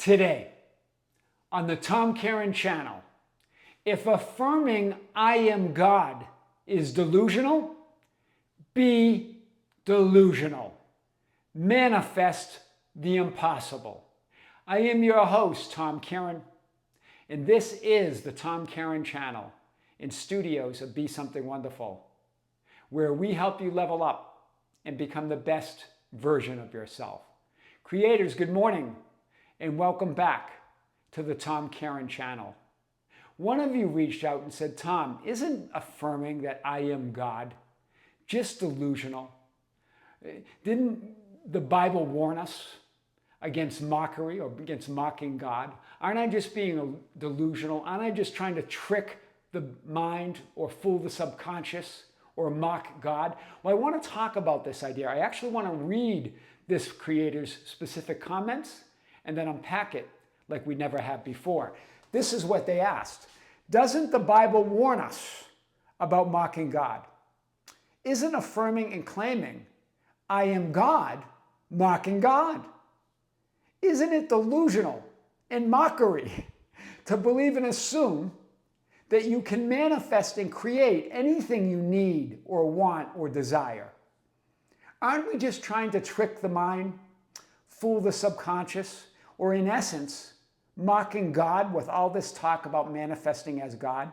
Today, on the Tom Kearin Channel, if affirming I am God is delusional, be delusional. Manifest the impossible. I am your host, Tom Kearin, and this is the Tom Kearin Channel in studios of Be Something Wonderful, where we help you level up and become the best version of yourself. Creators, good morning and welcome back to the Tom Kearin Channel. One of you reached out and said, Tom, isn't affirming that I am God just delusional? Didn't the Bible warn us against mockery or against mocking God? Aren't I just being delusional? Aren't I just trying to trick the mind or fool the subconscious or mock God? Well, I want to talk about this idea. I actually want to read this creator's specific comments and then unpack it like we never have before. This is what they asked. Doesn't the Bible warn us about mocking God? Isn't affirming and claiming I am God mocking God? Isn't it delusional and mockery to believe and assume that you can manifest and create anything you need or want or desire? Aren't we just trying to trick the mind, fool the subconscious, or in essence, mocking God with all this talk about manifesting as God?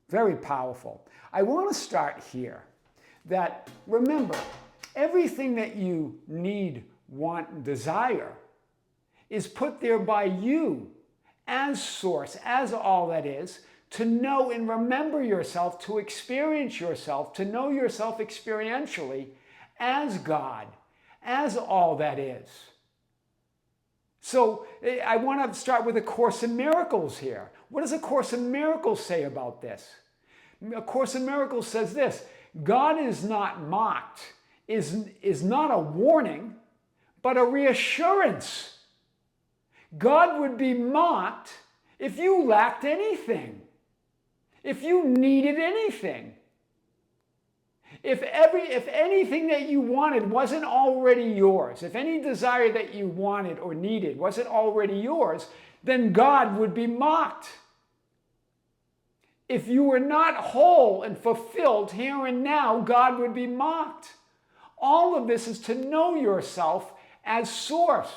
Very powerful. I want to start here that, remember, everything that you need, want, and desire is put there by you as source, as all that is, to know and remember yourself, to experience yourself, to know yourself experientially as God, as all that is. So I want to start with A Course in Miracles here. What does A Course in Miracles say about this? A Course in Miracles says this: God is not mocked, is not a warning, but a reassurance. God would be mocked if you lacked anything, if you needed anything. If anything that you wanted wasn't already yours, if any desire that you wanted or needed wasn't already yours, then God would be mocked. If you were not whole and fulfilled here and now, God would be mocked. All of this is to know yourself as source.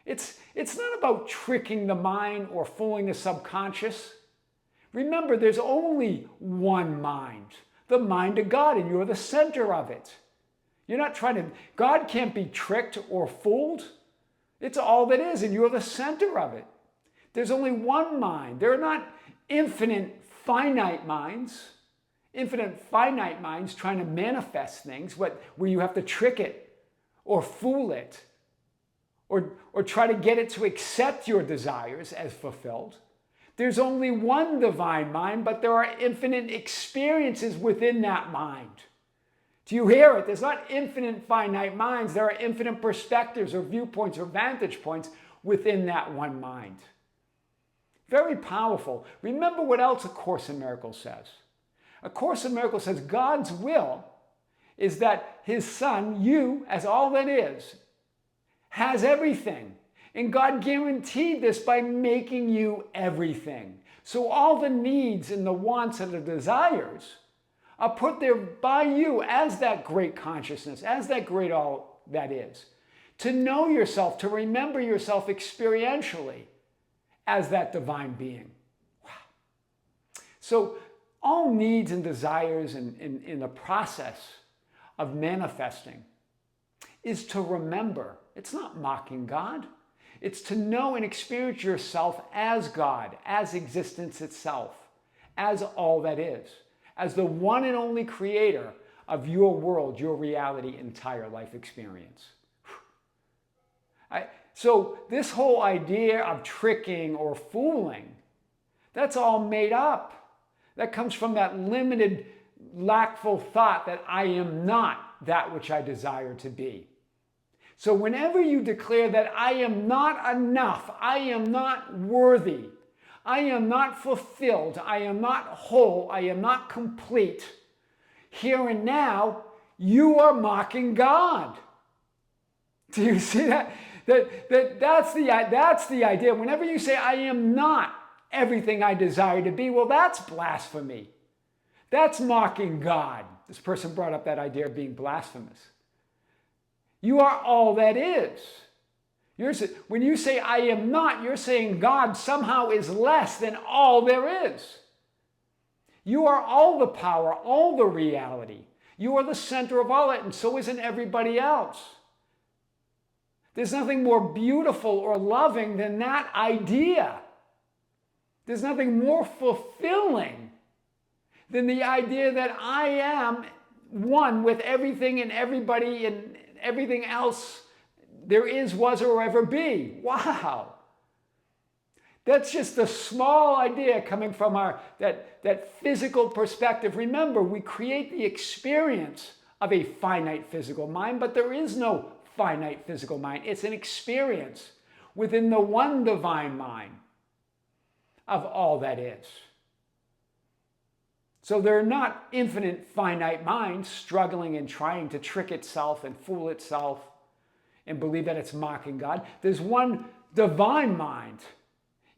It's not about tricking the mind or fooling the subconscious. Remember, there's only one mind, the mind of God, and you're the center of it. You're not trying to, God can't be tricked or fooled. It's all that is, and you're the center of it. There's only one mind. There are not infinite finite minds trying to manifest things where you have to trick it or fool it or try to get it to accept your desires as fulfilled. There's only one divine mind, but there are infinite experiences within that mind. Do you hear it? There's not infinite finite minds. There are infinite perspectives or viewpoints or vantage points within that one mind. Very powerful. Remember what else A Course in Miracles says. A Course in Miracles says God's will is that His Son, you, as all that is, has everything. And God guaranteed this by making you everything. So all the needs and the wants and the desires are put there by you as that great consciousness, as that great all that is. To know yourself, to remember yourself experientially as that divine being. Wow. So all needs and desires in the process of manifesting is to remember. It's not mocking God. It's to know and experience yourself as God, as existence itself, as all that is, as the one and only creator of your world, your reality, entire life experience. So this whole idea of tricking or fooling, that's all made up. That comes from that limited, lackful thought that I am not that which I desire to be. So whenever you declare that I am not enough, I am not worthy, I am not fulfilled, I am not whole, I am not complete, here and now, you are mocking God. Do you see that? That's the idea. Whenever you say, I am not everything I desire to be, well, that's blasphemy. That's mocking God. This person brought up that idea of being blasphemous. You are all that is. When you say, I am not, you're saying God somehow is less than all there is. You are all the power, all the reality. You are the center of all it, and so isn't everybody else. There's nothing more beautiful or loving than that idea. There's nothing more fulfilling than the idea that I am one with everything and everybody and everything else there is, was, or ever be. Wow. That's just a small idea coming from that physical perspective. Remember, we create the experience of a finite physical mind, but there is no finite physical mind. It's an experience within the one divine mind of all that is. So they're not infinite finite minds struggling and trying to trick itself and fool itself and believe that it's mocking God. There's one divine mind.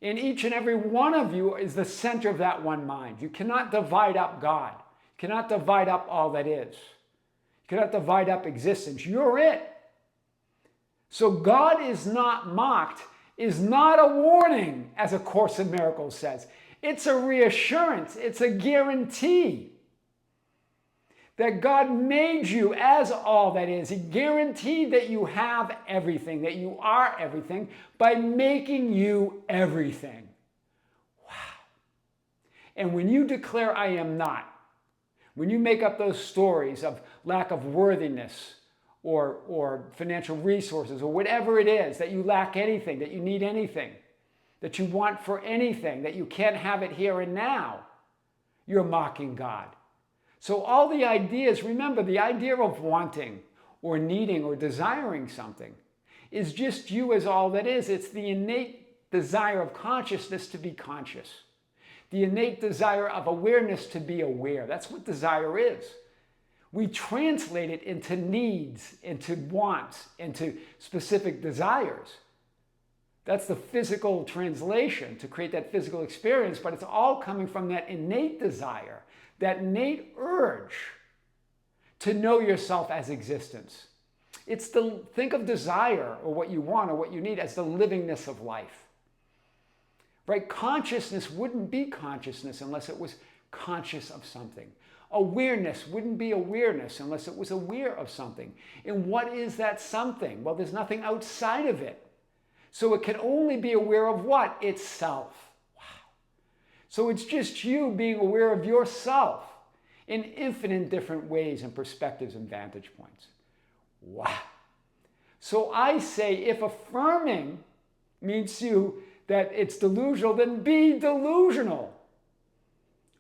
And each and every one of you is the center of that one mind. You cannot divide up God. You cannot divide up all that is. You cannot divide up existence. You're it. So God is not mocked, is not a warning, as A Course in Miracles says. It's a reassurance. It's a guarantee that God made you as all that is. He guaranteed that you have everything, that you are everything, by making you everything. Wow. And when you declare, I am not, when you make up those stories of lack of worthiness or financial resources or whatever it is, that you lack anything, that you need anything, that you want for anything, that you can't have it here and now, you're mocking God. So all the ideas, remember, the idea of wanting or needing or desiring something is just you as all that is. It's the innate desire of consciousness to be conscious. The innate desire of awareness to be aware. That's what desire is. We translate it into needs, into wants, into specific desires. That's the physical translation to create that physical experience, but it's all coming from that innate desire, that innate urge to know yourself as existence. Think of desire or what you want or what you need as the livingness of life. Right? Consciousness wouldn't be consciousness unless it was conscious of something. Awareness wouldn't be awareness unless it was aware of something. And what is that something? Well, there's nothing outside of it. So it can only be aware of what? Itself. Wow. So it's just you being aware of yourself in infinite different ways and perspectives and vantage points. Wow. So I say, if affirming means you that it's delusional, then be delusional.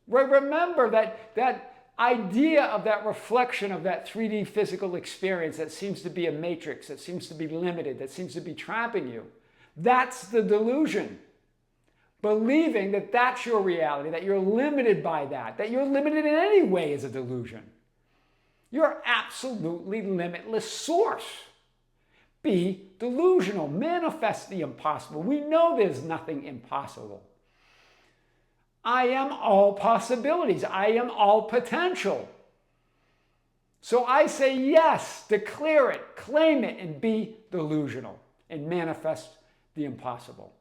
Remember that idea of that reflection of that 3D physical experience that seems to be a matrix, that seems to be limited, that seems to be trapping you. That's the delusion. Believing that that's your reality, that you're limited by that you're limited in any way is a delusion. You're absolutely limitless source. Be delusional. Manifest the impossible. We know there's nothing impossible. I am all possibilities. I am all potential. So I say yes, declare it, claim it, and be delusional and manifest the impossible.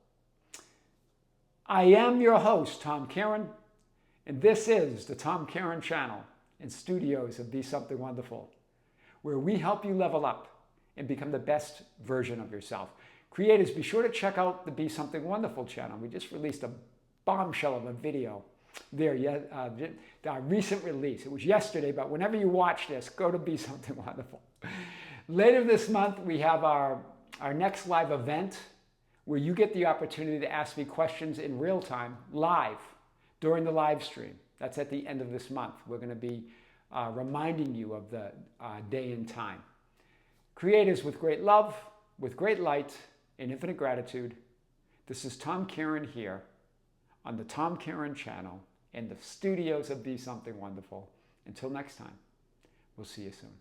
I am your host, Tom Kearin, and this is the Tom Kearin Channel and studios of Be Something Wonderful, where we help you level up and become the best version of yourself. Creators, be sure to check out the Be Something Wonderful channel. We just released a bombshell of a video there, our recent release. It was yesterday, but whenever you watch this, go to Be Something Wonderful. Later this month, we have our next live event where you get the opportunity to ask me questions in real time, live, during the live stream. That's at the end of this month. We're going to be reminding you of the day and time. Creators, with great love, with great light, and infinite gratitude, this is Tom Kearin here on the Tom Kearin Channel in the studios of Be Something Wonderful. Until next time, we'll see you soon.